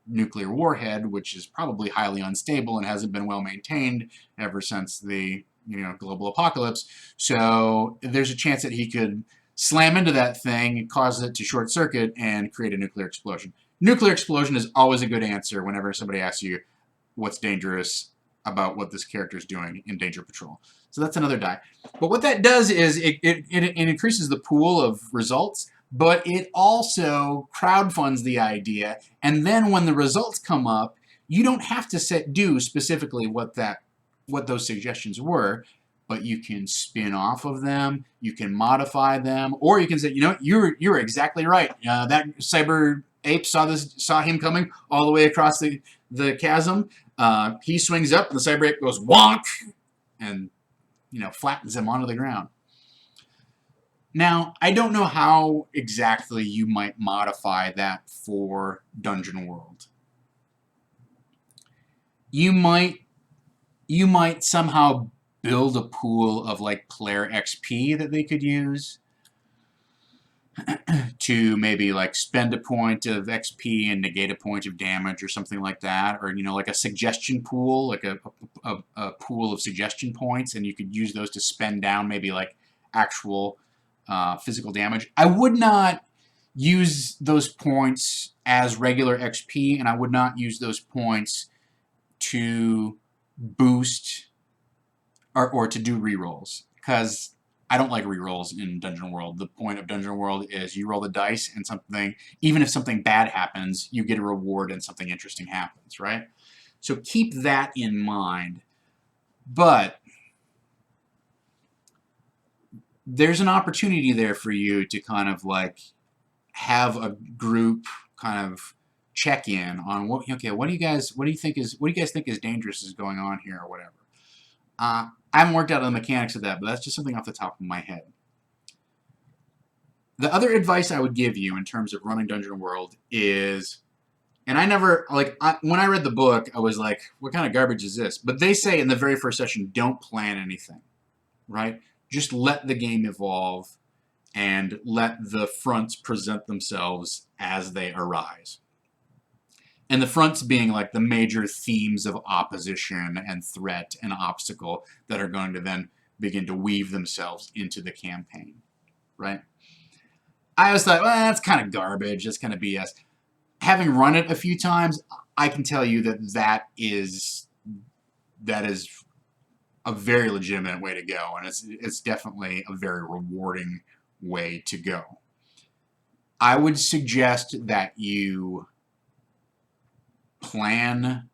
nuclear warhead, which is probably highly unstable and hasn't been well maintained ever since the global apocalypse. So there's a chance that he could slam into that thing, cause it to short circuit, and create a nuclear explosion. Nuclear explosion is always a good answer whenever somebody asks you what's dangerous about what this character is doing in Danger Patrol. So that's another die. But what that does is it increases the pool of results, but it also crowdfunds the idea. And then when the results come up, you don't have to do specifically what those suggestions were, but you can spin off of them, you can modify them, or you can say, you're exactly right. That cyber ape saw him coming all the way across the chasm. He swings up, and the cyber ape goes wonk, and flattens him onto the ground. Now, I don't know how exactly you might modify that for Dungeon World. You might somehow build a pool of like player XP that they could use to maybe like spend a point of XP and negate a point of damage or something like that, or like a suggestion pool, like a pool of suggestion points, and you could use those to spend down maybe like actual physical damage. I would not use those points as regular XP, and I would not use those points to boost or to do rerolls, because I don't like rerolls in Dungeon World. The point of Dungeon World is you roll the dice and something, even if something bad happens, you get a reward and something interesting happens, right? So keep that in mind. But there's an opportunity there for you to kind of like have a group kind of check in on what do you guys think is dangerous is going on here or whatever. I haven't worked out the mechanics of that, but that's just something off the top of my head. The other advice I would give you in terms of running Dungeon World is, and I never, when I read the book, I was like, what kind of garbage is this? But they say in the very first session, don't plan anything, right? Just let the game evolve and let the fronts present themselves as they arise. And the fronts being like the major themes of opposition and threat and obstacle that are going to then begin to weave themselves into the campaign, right? I always thought, well, that's kind of garbage. That's kind of BS. Having run it a few times, I can tell you that is a very legitimate way to go, and it's definitely a very rewarding way to go. I would suggest that you plan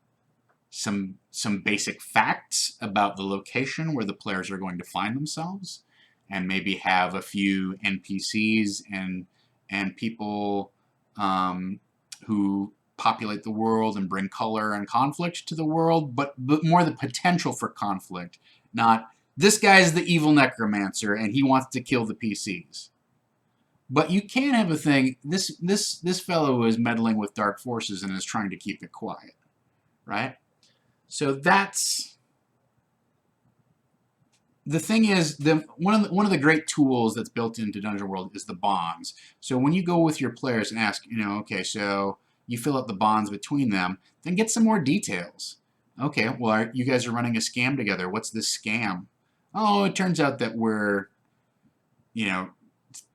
some basic facts about the location where the players are going to find themselves, and maybe have a few NPCs and people who populate the world and bring color and conflict to the world, but more the potential for conflict, not this guy's the evil necromancer and he wants to kill the PCs. But you can have a thing, this fellow is meddling with dark forces and is trying to keep it quiet, right? So that's the thing is, one of the great tools that's built into Dungeon World is the bonds. So when you go with your players and ask, okay, so you fill out the bonds between them, then get some more details. Okay, well, you guys are running a scam together. What's this scam? Oh, it turns out that we're,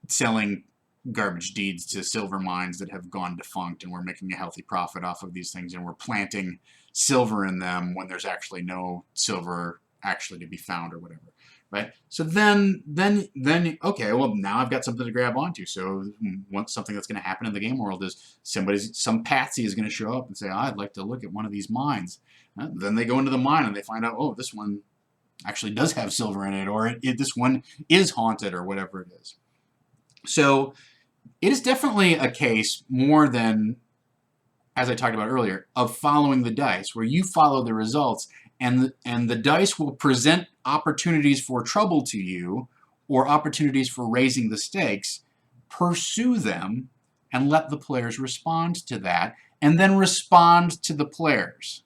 selling garbage deeds to silver mines that have gone defunct, and we're making a healthy profit off of these things, and we're planting silver in them when there's actually no silver actually to be found or whatever, right? So then okay, well, now I've got something to grab onto. So something that's going to happen in the game world is some patsy is going to show up and say, oh, I'd like to look at one of these mines. Then they go into the mine and they find out, oh, this one actually does have silver in it, or this one is haunted, or whatever it is. So it is definitely a case, more than, as I talked about earlier, of following the dice, where you follow the results, and the dice will present opportunities for trouble to you, or opportunities for raising the stakes. Pursue them, and let the players respond to that, and then respond to the players.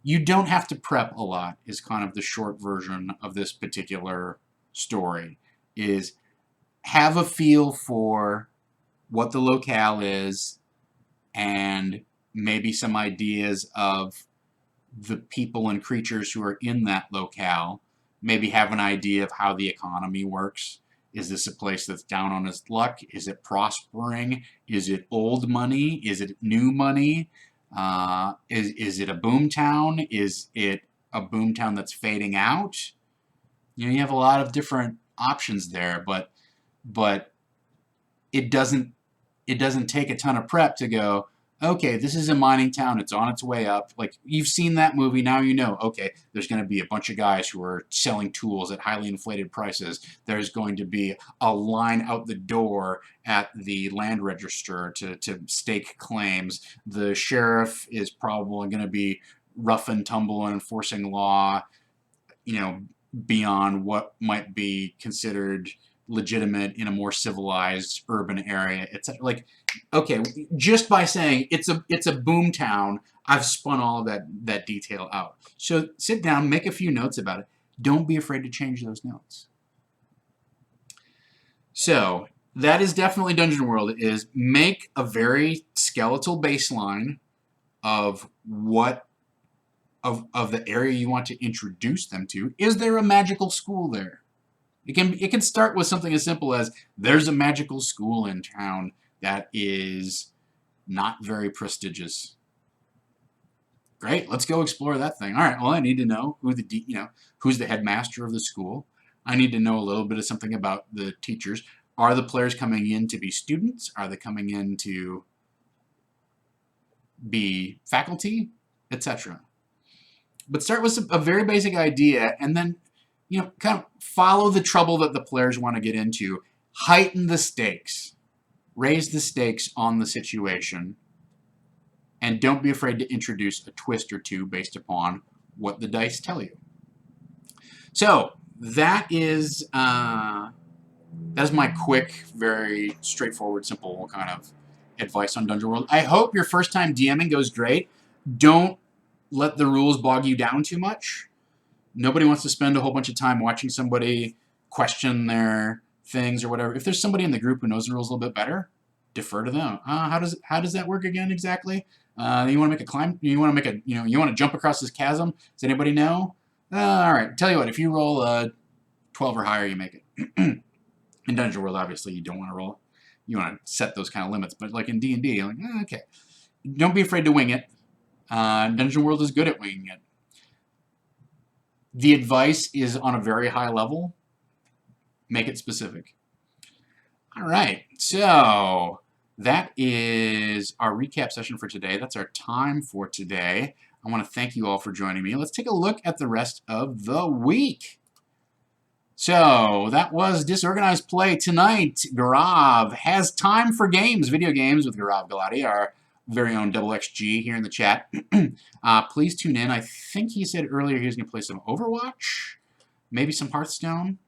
You don't have to prep a lot, is kind of the short version of this particular story, is have a feel for what the locale is, and maybe some ideas of the people and creatures who are in that locale, maybe have an idea of how the economy works. Is this a place that's down on its luck? Is it prospering? Is it old money? Is it new money? Is it a boom town? Is it a boom town that's fading out? You have a lot of different options there, but it doesn't take a ton of prep to go, okay, this is a mining town, it's on its way up. Like, you've seen that movie, now you know, okay, there's going to be a bunch of guys who are selling tools at highly inflated prices. There's going to be a line out the door at the land register to stake claims. The sheriff is probably going to be rough and tumble and enforcing law, beyond what might be considered legitimate in a more civilized urban area. It's like, okay, just by saying it's a boom town, I've spun all of that detail out. So sit down, make a few notes about it. Don't be afraid to change those notes. So that is definitely Dungeon World, is make a very skeletal baseline of what of the area you want to introduce them to. Is there a magical school there? It can start with something as simple as, there's a magical school in town that is not very prestigious. Great, let's go explore that thing. All right, well, I need to know who's the headmaster of the school. I need to know a little bit of something about the teachers. Are the players coming in to be students? Are they coming in to be faculty, etc.? But start with a very basic idea, and then kind of follow the trouble that the players want to get into. Heighten the stakes. Raise the stakes on the situation. And don't be afraid to introduce a twist or two based upon what the dice tell you. So that is my quick, very straightforward, simple kind of advice on Dungeon World. I hope your first time DMing goes great. Don't let the rules bog you down too much. Nobody wants to spend a whole bunch of time watching somebody question their things or whatever. If there's somebody in the group who knows the rules a little bit better, defer to them. How does that work again exactly? You want to make a climb? You want to make you want to jump across this chasm? Does anybody know? All right. Tell you what, if you roll a 12 or higher, you make it. In Dungeon World, obviously, you don't want to roll. You want to set those kind of limits. But like in D&D, you're like, okay. Don't be afraid to wing it. Dungeon World is good at winging it. The advice is on a very high level. Make it specific. All right, so that is our recap session for today. That's our time for today. I want to thank you all for joining me. Let's take a look at the rest of the week. So that was Disorganized Play. Tonight, Gaurav has time for games, video games with Gaurav Galati, our very own Double XG here in the chat. Please tune in. I think he said earlier he was going to play some Overwatch, maybe some Hearthstone.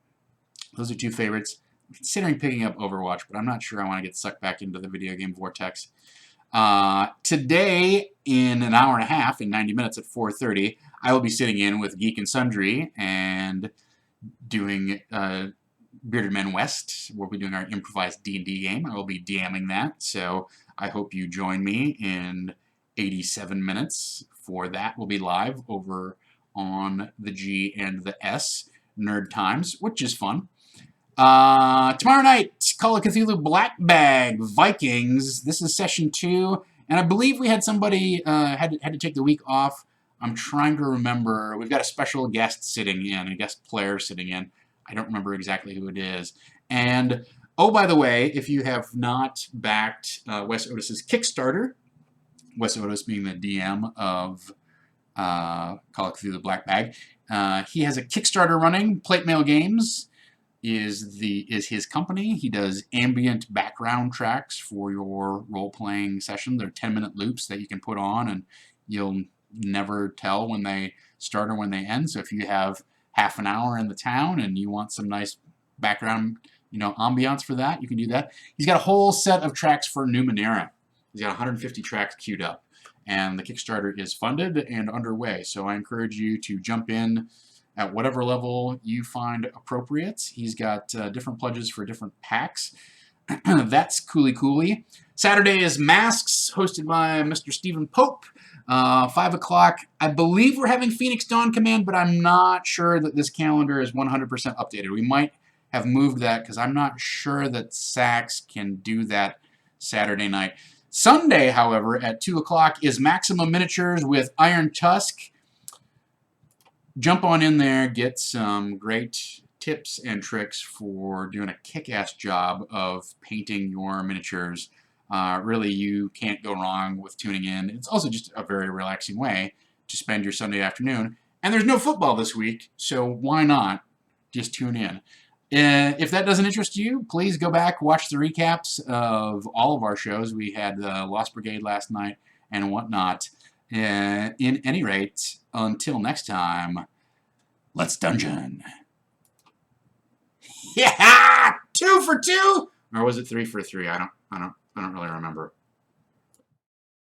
Those are two favorites. I'm considering picking up Overwatch, but I'm not sure I want to get sucked back into the video game vortex. Today, in an hour and a half, in 90 minutes at 4:30, I will be sitting in with Geek and Sundry and doing Bearded Men West. We'll be doing our improvised D&D game. I will be DMing that, so I hope you join me in 87 minutes for that. We'll be live over on the G and the S Nerd Times, which is fun. Tomorrow night, Call of Cthulhu Black Bag Vikings. This is session 2, and I believe we had somebody had to take the week off. I'm trying to remember. We've got a special guest sitting in, a guest player sitting in. I don't remember exactly who it is. And oh, by the way, if you have not backed Wes Otis's Kickstarter, Wes Otis being the DM of Call of Cthulhu Black Bag, he has a Kickstarter running. Plate Mail Games is his company. He does ambient background tracks for your role-playing session. They're 10-minute loops that you can put on, and you'll never tell when they start or when they end. So if you have half an hour in the town and you want some nice background, ambiance for that, you can do that. He's got a whole set of tracks for Numenera. He's got 150 tracks queued up, and the Kickstarter is funded and underway. So I encourage you to jump in at whatever level you find appropriate. He's got different pledges for different packs. That's coolly. Saturday is Masks, hosted by Mr. Stephen Pope. 5 o'clock. I believe we're having Phoenix Dawn Command, but I'm not sure that this calendar is 100% updated. We might have moved that because I'm not sure that Sax can do that Saturday night. Sunday, however, at 2 o'clock is Maximum Miniatures with Iron Tusk. Jump on in there, get some great tips and tricks for doing a kick-ass job of painting your miniatures. Really, you can't go wrong with tuning in. It's also just a very relaxing way to spend your Sunday afternoon. And there's no football this week, so why not just tune in? If that doesn't interest you, please go back, watch the recaps of all of our shows. We had the Lost Brigade last night and whatnot. In any rate, until next time, let's dungeon. Yeah! 2 for 2? Or was it 3 for 3? I don't really remember.